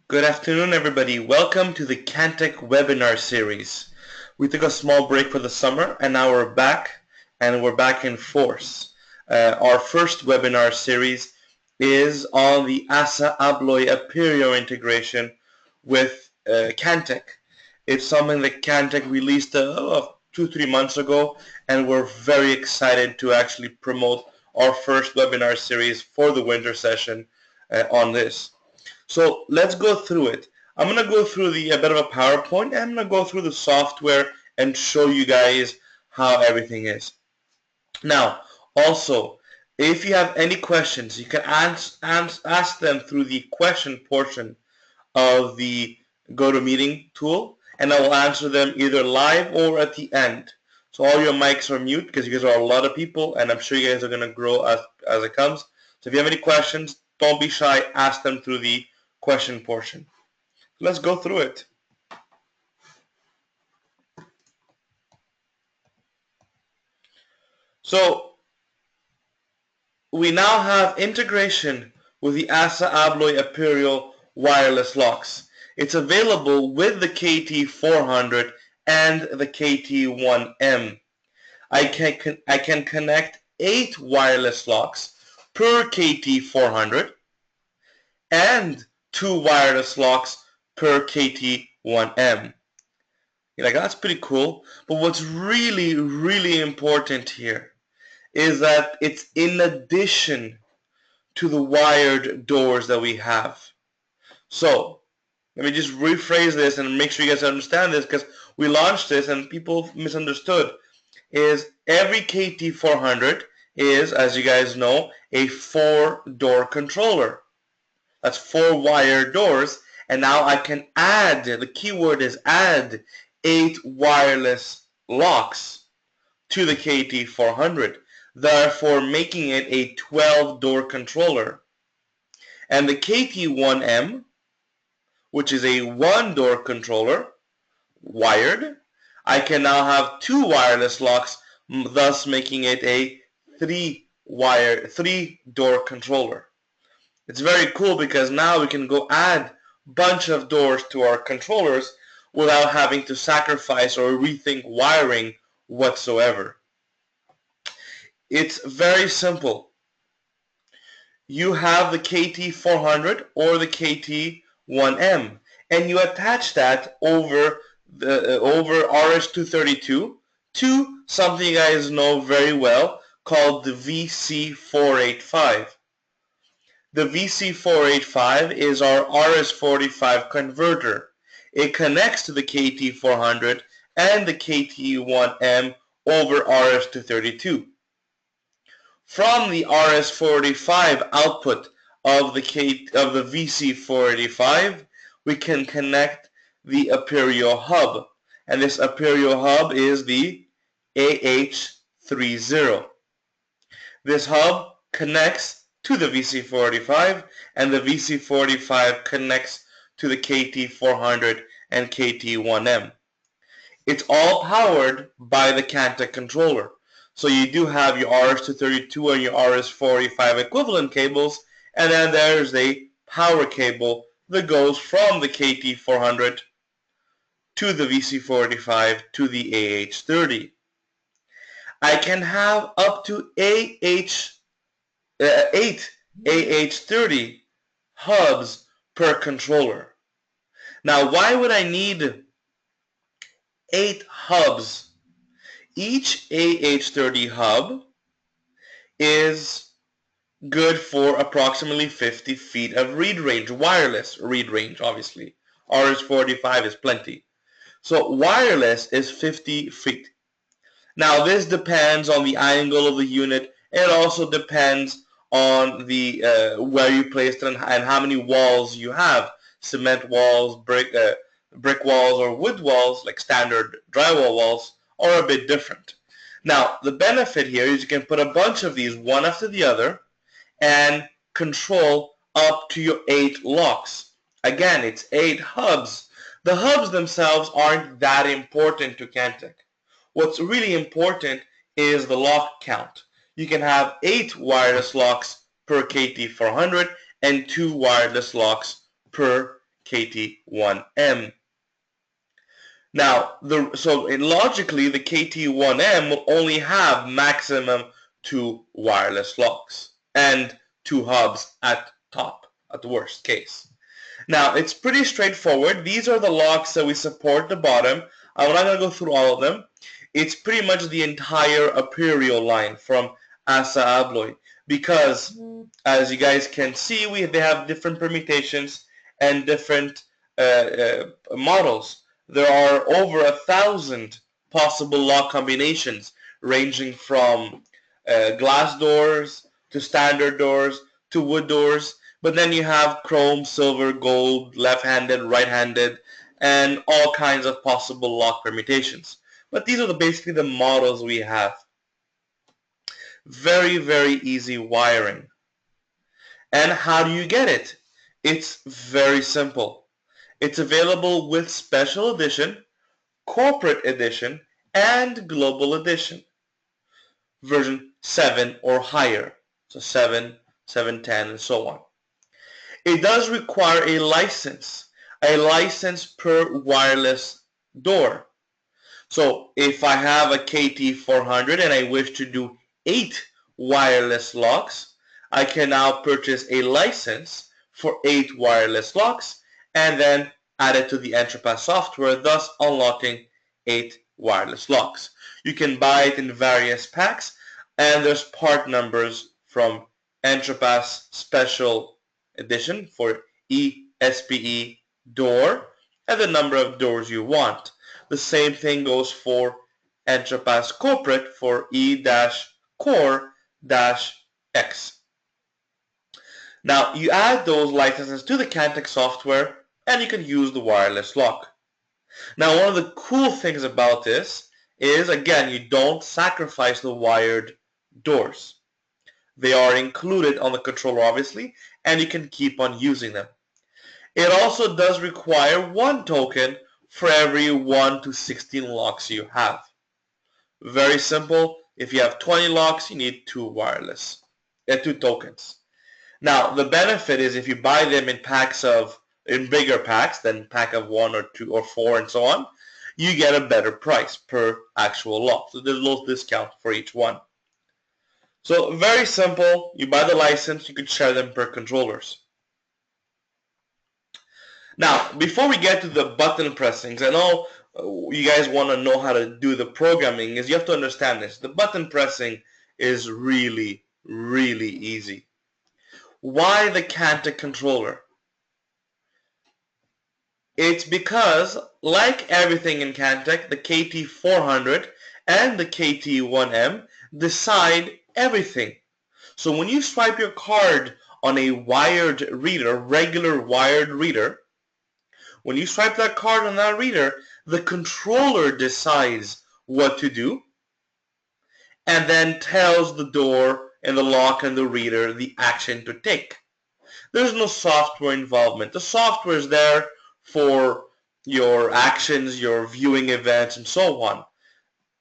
Good afternoon, everybody. Welcome to the Kantech webinar series. We took a small break for the summer, and now we're back, and we're back in force. Our first webinar series is on the ASA Abloy Aperio integration with Kantech. It's something that Kantech released 2-3 months ago, and we're very excited to actually promote our first webinar series for the winter session on this. So let's go through it. I'm going to go through a bit of a PowerPoint, and I'm going to go through the software and show you guys how everything is. Now, also, if you have any questions, you can ask them through the question portion of the GoToMeeting tool, and I will answer them either live or at the end. So all your mics are mute because you guys are a lot of people, and I'm sure you guys are going to grow as it comes. So if you have any questions, don't be shy. Ask them through the question portion. Let's go through it. So we now have integration with the ASA Abloy Aperio wireless locks. It's available with the KT400 and the KT1M. I can connect 8 wireless locks per KT400 and 2 wireless locks per KT1M. You're like, that's pretty cool. But what's really, really important here is that it's in addition to the wired doors that we have. So let me just rephrase this and make sure you guys understand this, because we launched this and people misunderstood. Is every KT400 is, as you guys know, a 4-door controller. That's 4 wired doors, and now I can add, the keyword is add, 8 wireless locks to the KT400, therefore making it a 12-door controller. And the KT1M, which is a 1-door controller, wired, I can now have 2 wireless locks, thus making it a 3-door controller. It's very cool because now we can go add a bunch of doors to our controllers without having to sacrifice or rethink wiring whatsoever. It's very simple. You have the KT400 or the KT1M, and you attach that over RS-232 to something you guys know very well called the VC485. The VC485 is our RS-45 converter. It connects to the KT400 and the KT1M over RS-232. From the RS-485 output of the VC485, we can connect the Aperio hub, and this Aperio hub is the AH30. This hub connects to the VC485, and the VC485 connects to the KT400 and KT1M. It's all powered by the Kantech controller. So you do have your RS-232 and your RS-485 equivalent cables, and then there's a power cable that goes from the KT400 to the VC485 to the AH30. I can have up to 8 AH30 hubs per controller. Now, why would I need 8 hubs? Each AH30 hub is good for approximately 50 feet of read range, wireless read range, obviously. RS-45 is plenty. So wireless is 50 feet. Now this depends on the angle of the unit. It also depends on the where you place it and how many walls you have. Cement walls, brick walls, or wood walls, like standard drywall walls, are a bit different. Now the benefit here is you can put a bunch of these one after the other and control up to your 8 locks. Again, it's 8 hubs. The hubs themselves aren't that important to Kantech. What's really important is the lock count. You can have 8 wireless locks per KT400 and 2 wireless locks per KT1M. Now, logically, the KT1M will only have maximum 2 wireless locks and 2 hubs at top, at the worst case. Now, it's pretty straightforward. These are the locks that we support at the bottom. I'm not going to go through all of them. It's pretty much the entire Aperio line from ASA Abloy, because as you guys can see, they have different permutations and different models. There are over 1,000 possible lock combinations, ranging from glass doors to standard doors to wood doors. But then you have chrome, silver, gold, left-handed, right-handed, and all kinds of possible lock permutations. But these are basically the models we have. Very, very easy wiring. And how do you get it? It's very simple. It's available with Special Edition, Corporate Edition, and Global Edition. Version 7 or higher. So 7, 710, and so on. It does require a license per wireless door. So if I have a KT400 and I wish to do 8 wireless locks, I can now purchase a license for 8 wireless locks and then add it to the EntraPass software, thus unlocking 8 wireless locks. You can buy it in various packs, and there's part numbers from EntraPass Special Edition for ESPE door and the number of doors you want. The same thing goes for EntraPass Corporate for E-Core-X. Now you add those licenses to the Kantech software and you can use the wireless lock. Now one of the cool things about this is, again, you don't sacrifice the wired doors. They are included on the controller, obviously, and you can keep on using them. It also does require 1 token for every 1 to 16 locks you have. Very simple. If you have 20 locks, you need 2 tokens. Now, the benefit is if you buy them in bigger packs than pack of 1 or 2 or 4 and so on, you get a better price per actual lock. So there's a little discount for each one. So very simple. You buy the license, you can share them per controllers. Now, before we get to the button pressings, I know you guys want to know how to do the programming. You have to understand this. The button pressing is really, really easy. Why the Kantech controller? It's because, like everything in Kantech, the KT400 and the KT1M decide everything. So when you swipe your card on a wired reader, regular wired reader, when you swipe that card on that reader, the controller decides what to do and then tells the door and the lock and the reader the action to take. There's no software involvement. The software is there for your actions, your viewing events, and so on.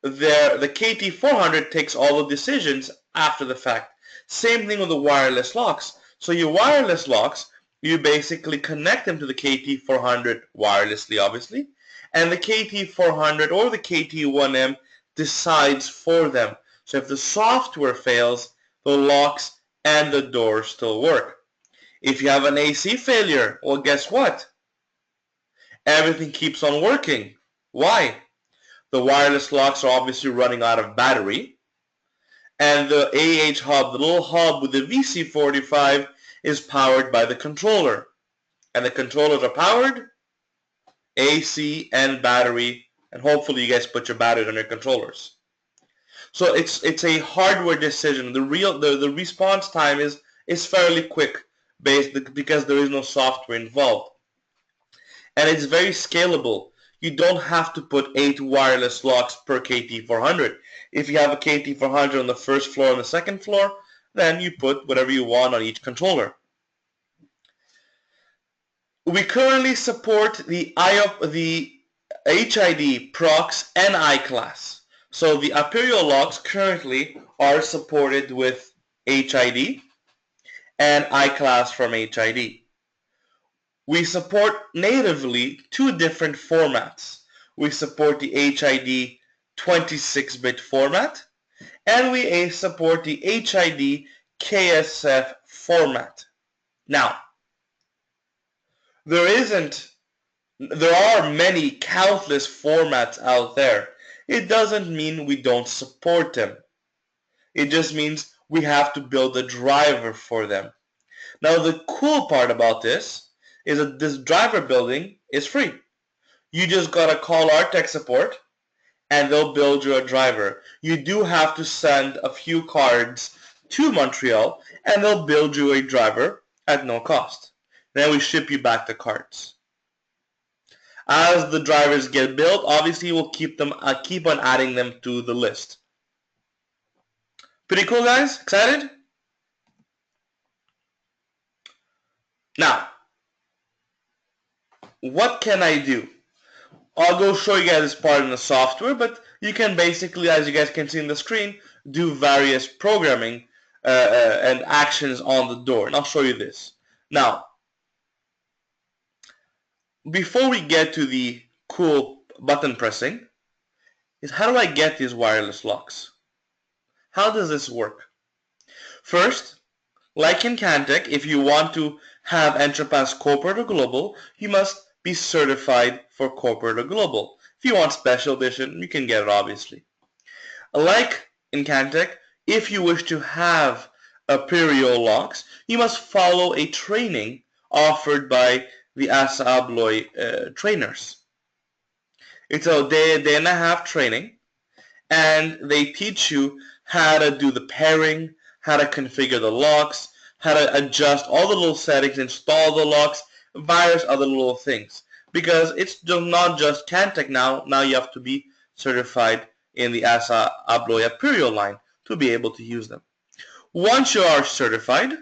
The KT400 takes all the decisions after the fact. Same thing with the wireless locks. So your wireless locks, you basically connect them to the KT400 wirelessly, obviously, and the KT400 or the KT1M decides for them. So if the software fails, the locks and the doors still work. If you have an AC failure, well, guess what? Everything keeps on working. Why? The wireless locks are obviously running out of battery, and the AH hub, the little hub with the VC45, is powered by the controller. And the controllers are powered, AC and battery, and hopefully you guys put your batteries on your controllers. So it's a hardware decision. The response time is fairly quick because there is no software involved. And it's very scalable. You don't have to put 8 wireless locks per KT400. If you have a KT400 on the first floor and the second floor, then you put whatever you want on each controller. We currently support the HID, Prox, and I-Class. So the Aperio locks currently are supported with HID and I-Class from HID. We support natively two different formats. We support the HID 26-bit format, and we support the HID KSF format. Now, there are many countless formats out there. It doesn't mean we don't support them. It just means we have to build a driver for them. Now, the cool part about this is that this driver building is free. You just gotta call our tech support and they'll build you a driver. You do have to send a few cards to Montreal and they'll build you a driver at no cost. Then we ship you back the cards. As the drivers get built, obviously we'll keep on adding them to the list. Pretty cool, guys? Excited? Now, what can I do? I'll go show you guys this part in the software, but you can basically, as you guys can see on the screen, do various programming and actions on the door. And I'll show you this. Now, before we get to the cool button pressing, is how do I get these wireless locks? How does this work? First, like in Kantech, if you want to have EntraPass corporate or global, you must be certified for corporate or global. If you want special edition, you can get it obviously. Like in Kantech, if you wish to have Aperio locks, you must follow a training offered by the ASSA ABLOY trainers. It's a day and a half training, and they teach you how to do the pairing, how to configure the locks, how to adjust all the little settings, install the locks, various other little things. Because it's not just Kantech now. Now you have to be certified in the ASSA ABLOY Aperio line to be able to use them. Once you are certified,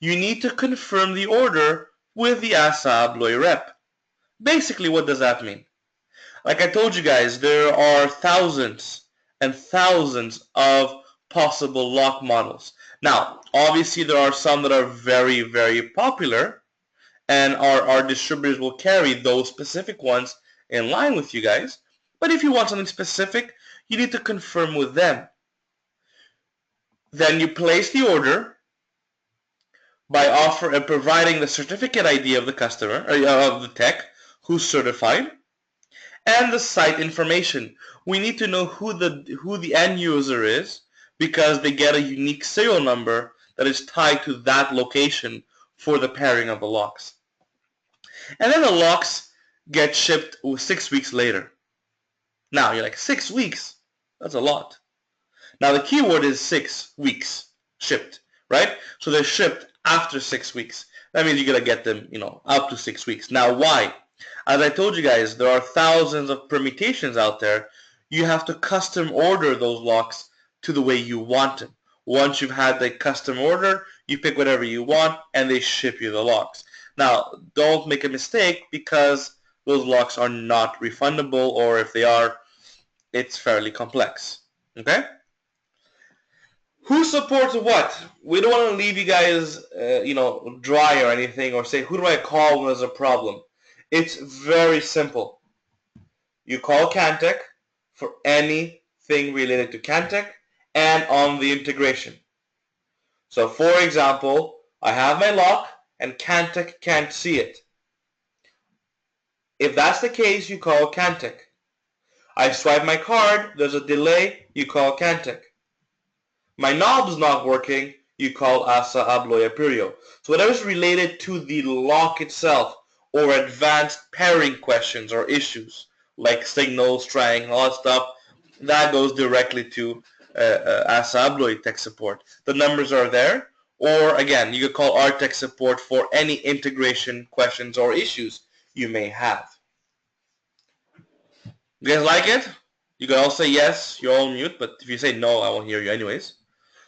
you need to confirm the order with the ASSA ABLOY rep. Basically, what does that mean? Like I told you guys, there are thousands and thousands of possible lock models. Now, obviously there are some that are very, very popular, and our distributors will carry those specific ones in line with you guys. But if you want something specific, you need to confirm with them. Then you place the order by providing the certificate ID of the customer, or of the tech, who's certified, and the site information. We need to know who the end user is, because they get a unique serial number that is tied to that location for the pairing of the locks. And then the locks get shipped 6 weeks later. Now you're like, 6 weeks? That's a lot. Now the keyword is 6 weeks shipped, right? So they're shipped after 6 weeks. That means you gotta get them, up to 6 weeks. Now why? As I told you guys, there are thousands of permutations out there. You have to custom order those locks to the way you want them. Once you've had the custom order, you pick whatever you want and they ship you the locks. Now, don't make a mistake, because those locks are not refundable, or if they are, it's fairly complex. Okay? Who supports what? We don't want to leave you guys, dry or anything, or say, who do I call when there's a problem? It's very simple. You call Kantech for anything related to Kantech and on the integration. So, for example, I have my lock and Kantech can't see it. If that's the case, you call Kantech. I swipe my card, there's a delay, you call Kantech. My knob's not working, you call ASSA ABLOY Aperio. So whatever's related to the lock itself, or advanced pairing questions or issues, like signal, strang, and all that stuff, that goes directly to ASSA ABLOY tech support. The numbers are there. Or again, you could call our tech support for any integration questions or issues you may have. You guys like it? You can all say yes, you're all mute, but if you say no, I won't hear you anyways.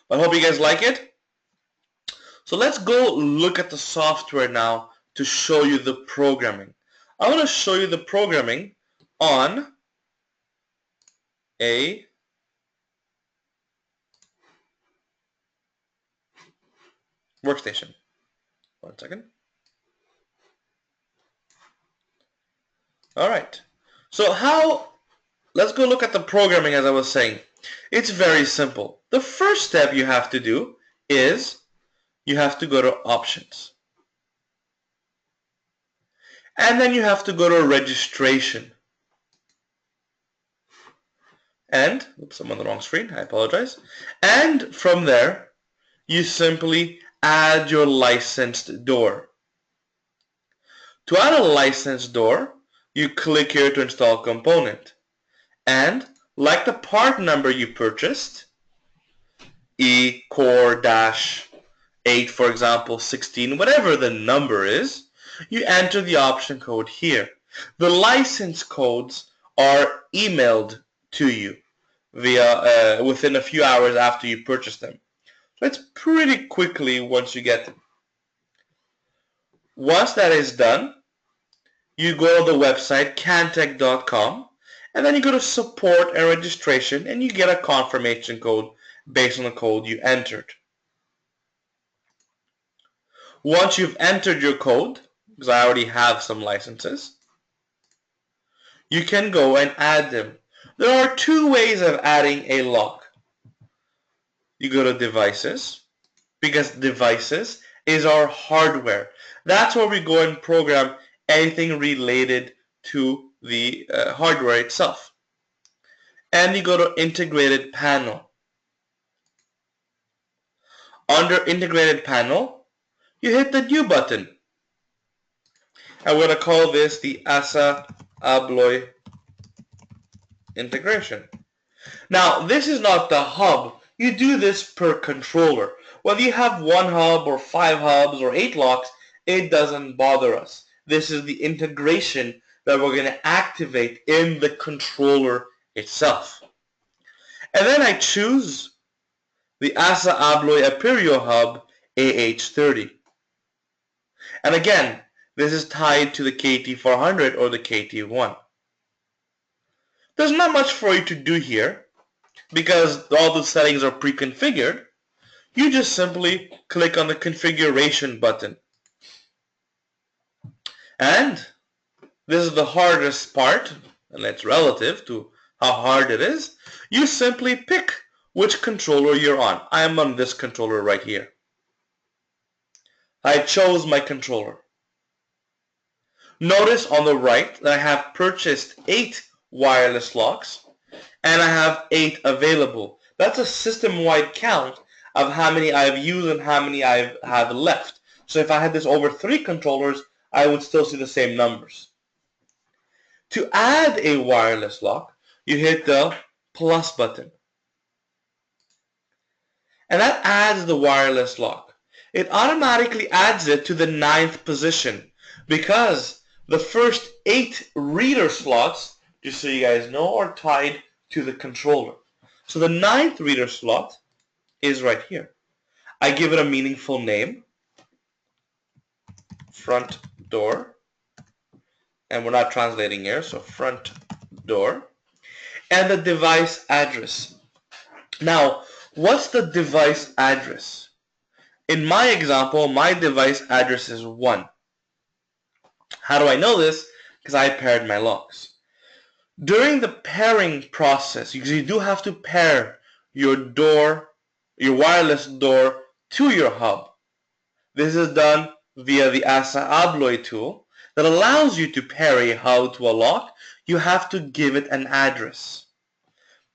I hope you guys like it. So let's go look at the software now to show you the programming. I want to show you the programming on a workstation. 1 second. Alright, so let's go look at the programming as I was saying. It's very simple. The first step you have to do is you have to go to Options. And then you have to go to Registration. And, oops, I'm on the wrong screen, I apologize. And from there, you simply add your licensed door. To add a licensed door, you click here to install component. And, like the part number you purchased, E-core-8, for example, 16, whatever the number is, you enter the option code here. The license codes are emailed to you via within a few hours after you purchase them. So it's pretty quickly once you get them. Once that is done, you go to the website Kantech.com, and then you go to Support and Registration, and you get a confirmation code based on the code you entered. Once you've entered your code, because I already have some licenses, you can go and add them. There are two ways of adding a lock. You go to Devices, because Devices is our hardware. That's where we go and program anything related to the hardware itself. And you go to Integrated Panel. Under Integrated Panel, you hit the New button. And we're going to call this the Aperio Integration. Now, this is not the hub. You do this per controller. Whether you have one hub or 5 hubs or 8 locks, it doesn't bother us. This is the integration that we're going to activate in the controller itself. And then I choose the Aperio Hub AH30. And again, this is tied to the KT400 or the KT1. There's not much for you to do here because all the settings are pre-configured. You just simply click on the configuration button. And this is the hardest part, and it's relative to how hard it is. You simply pick which controller you're on. I am on this controller right here. I chose my controller. Notice on the right that I have purchased 8 wireless locks and I have 8 available. That's a system-wide count of how many I've used and how many I have left. So if I had this over 3 controllers, I would still see the same numbers. To add a wireless lock, you hit the plus button. And that adds the wireless lock. It automatically adds it to the 9th position because the first 8 reader slots, just so you guys know, are tied to the controller. So the 9th reader slot is right here. I give it a meaningful name, front door, and we're not translating here, so front door, and the device address. Now, what's the device address? In my example, my device address is 1. How do I know this? Because I paired my locks. During the pairing process, because you do have to pair your door, your wireless door to your hub. This is done via the Aperio tool that allows you to pair a hub to a lock. You have to give it an address.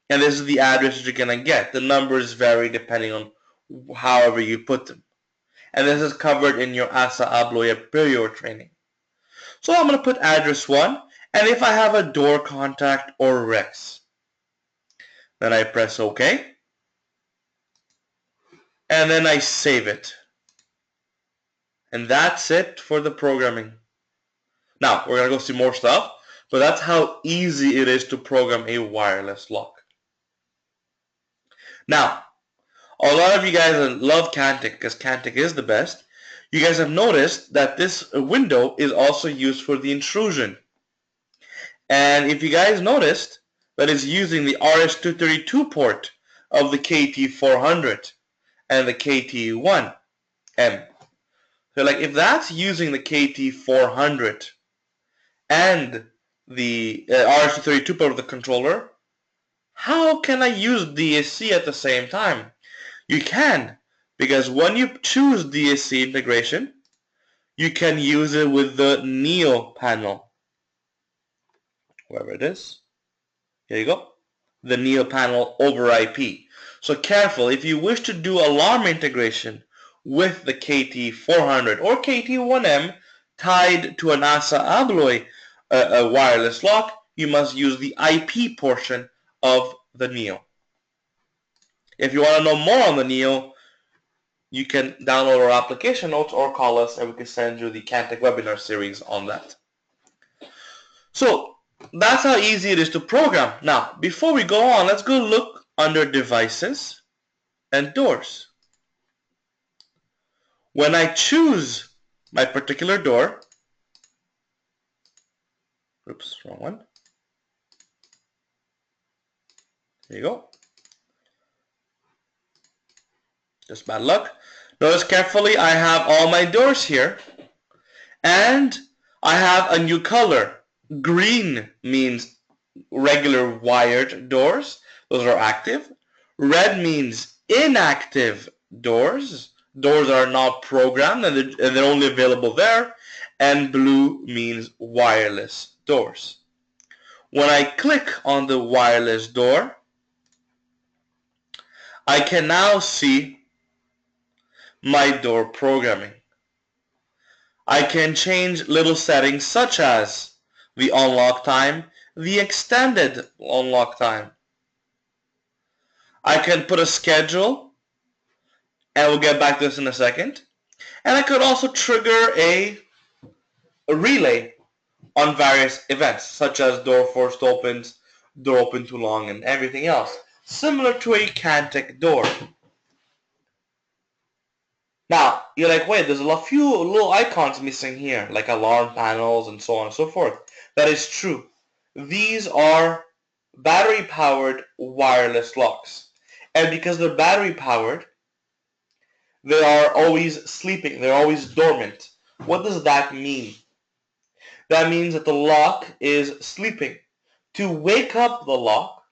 And this is the address that you're going to get. The numbers vary depending on however you put them. And this is covered in your Aperio training. So I'm going to put address 1, and if I have a door contact or Rex, then I press OK, and then I save it. And that's it for the programming. Now, we're going to go see more stuff, but that's how easy it is to program a wireless lock. Now, a lot of you guys love Kantech because Kantech is the best. You guys have noticed that this window is also used for the intrusion. And if you guys noticed, that is using the RS-232 port of the KT400 and the KT1M. So like if that's using the KT400 and the RS-232 port of the controller, how can I use DSC at the same time? You can, because when you choose DSC integration, you can use it with the Neo panel. Wherever it is. Here you go. The Neo panel over IP. So careful, if you wish to do alarm integration with the KT400 or KT1M tied to an ASA Abloy wireless lock, you must use the IP portion of the Neo. If you want to know more on the Neo, you can download our application notes or call us and we can send you the Kantech webinar series on that. So that's how easy it is to program. Now, before we go on, let's go look under devices and doors. When I choose my particular door, oops, wrong one. There you go. Just bad luck. Notice carefully, I have all my doors here, and I have a new color. Green means regular wired doors. Those are active. Red means inactive doors. Doors are not programmed and they're only available there. And blue means wireless doors. When I click on the wireless door, I can now see my door programming. I can change little settings such as the unlock time, the extended unlock time. I can put a schedule, and we'll get back to this in a second. And I could also trigger a relay on various events, such as door forced opens, door open too long, and everything else, similar to a Kantech door. Now, you're like, wait, there's a few little icons missing here, like alarm panels and so on and so forth. That is true. These are battery-powered wireless locks. And because they're battery-powered, they are always sleeping. They're always dormant. What does that mean? That means that the lock is sleeping. To wake up the lock,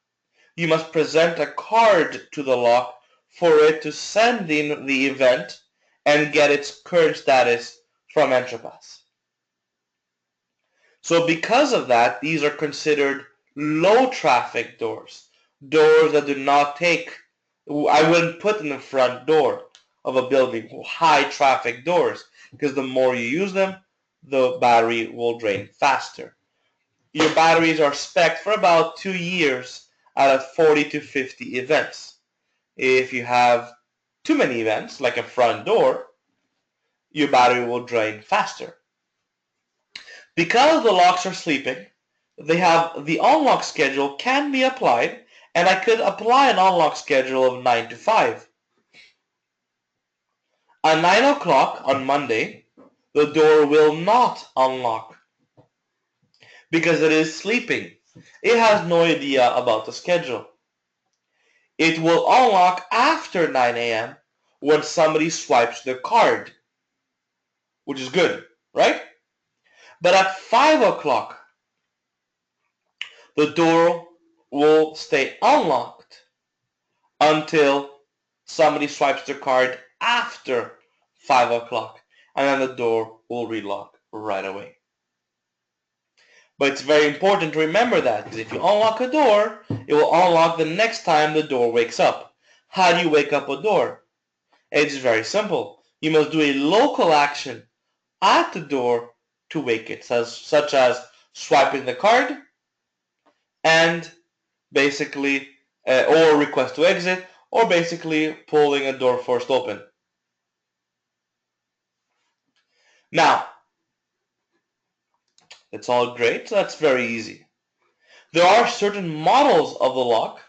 you must present a card to the lock for it to send in the event and get its current status from EntraPass. So because of that, these are considered low traffic doors. Doors that do not take, I wouldn't put in the front door of a building, high traffic doors, because the more you use them, the battery will drain faster. Your batteries are spec'd for about 2 years out of 40 to 50 events. If you have too many events, like a front door, your battery will drain faster. Because the locks are sleeping, they have the unlock schedule can be applied, and I could apply an unlock schedule of 9 to 5. At 9 o'clock on Monday, the door will not unlock because it is sleeping. It has no idea about the schedule. It will unlock after 9 a.m. when somebody swipes their card, which is good, right? But at 5 o'clock, the door will stay unlocked until somebody swipes their card after 5 o'clock, and then the door will relock right away. But it's very important to remember that, because if you unlock a door, it will unlock the next time the door wakes up. How do you wake up a door? It's very simple. You must do a local action at the door to wake it, such as swiping the card and basically, or request to exit, or basically pulling a door forced open. Now, it's all great, so that's very easy. There are certain models of the lock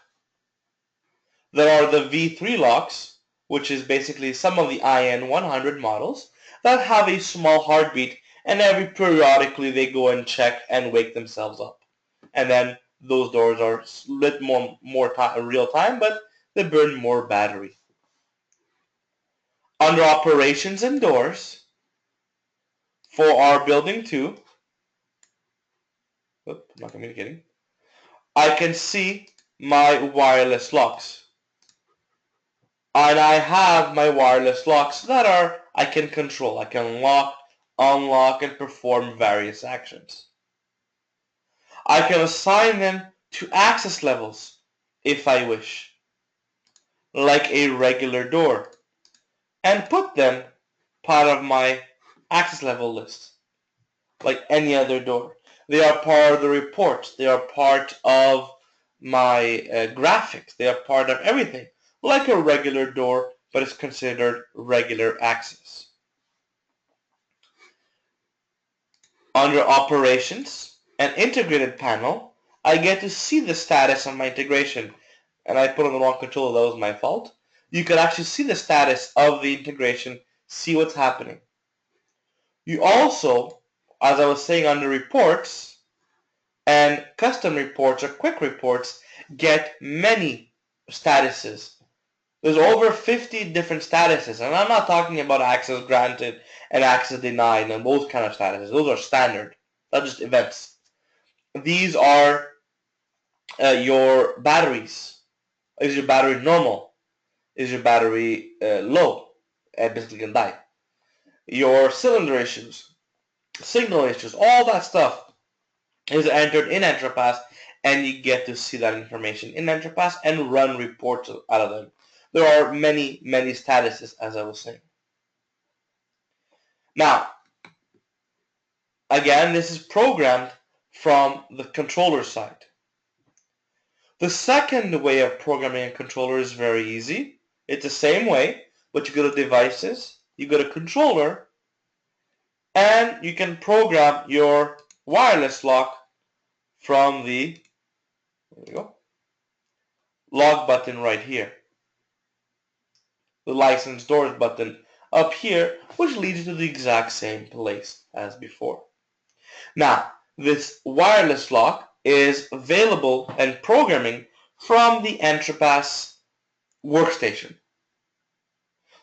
that are the V3 locks, which is basically some of the IN100 models, that have a small heartbeat, and periodically they go and check and wake themselves up. And then those doors are lit more real time, but they burn more battery. Under operations and doors, for our building 2, Oop, I'm not communicating. I can see my wireless locks. And I have my wireless locks that I can control. I can lock, unlock, and perform various actions. I can assign them to access levels if I wish, like a regular door, and put them part of my access level list, like any other door. They are part of the reports. They are part of my graphics. They are part of everything, like a regular door, but it's considered regular access. Under Operations and Integrated panel, I get to see the status of my integration. And I put on the wrong controller, that was my fault. You can actually see the status of the integration, see what's happening. You also, as I was saying, under Reports and Custom Reports or Quick Reports, get many statuses. There's over 50 different statuses, and I'm not talking about access granted and access denied and those kind of statuses. Those are standard. That's just events. These are your batteries. Is your battery normal? Is your battery low? And basically can die. Your cylinder issues, signal issues, all that stuff is entered in EntraPass, and you get to see that information in EntraPass and run reports out of them. There are many, many statuses, as I was saying. Now, again, this is programmed from the controller side. The second way of programming a controller is very easy. It's the same way, but you go to Devices, you go to Controller, and you can program your wireless lock from the, there you go, lock button right here. The license doors button up here, which leads you to the exact same place as before. Now, this wireless lock is available and programming from the EntraPass workstation.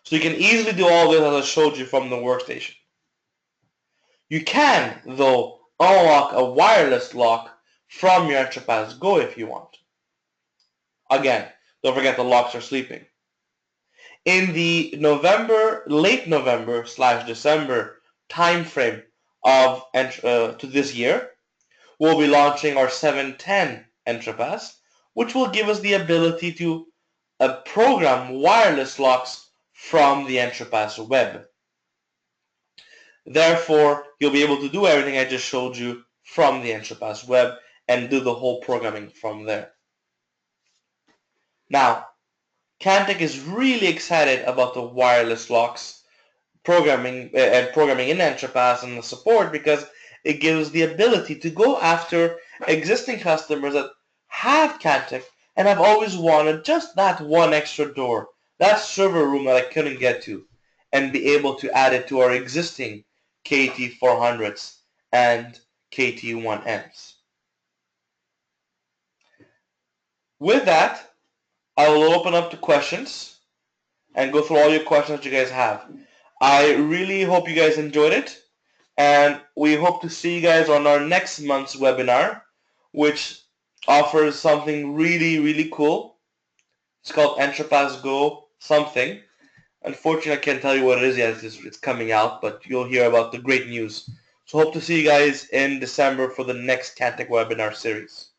So you can easily do all this as I showed you from the workstation. You can, though, unlock a wireless lock from your EntraPass Go if you want. Again, don't forget the locks are sleeping. In the late November / December time frame of to this year, we'll be launching our 710 EntraPass, which will give us the ability to program wireless locks from the EntraPass web. Therefore, you'll be able to do everything I just showed you from the EntraPass web and do the whole programming from there. Now, Kantech is really excited about the wireless locks programming in EntraPass and the support, because it gives the ability to go after existing customers that have Kantech and have always wanted just that one extra door, that server room that I couldn't get to, and be able to add it to our existing KT400s and KT1Ms. With that, I will open up to questions and go through all your questions that you guys have. I really hope you guys enjoyed it, and we hope to see you guys on our next month's webinar, which offers something really, really cool. It's called EntraPass Go something. Unfortunately, I can't tell you what it is yet. It's coming out, but you'll hear about the great news. So hope to see you guys in December for the next Kantech webinar series.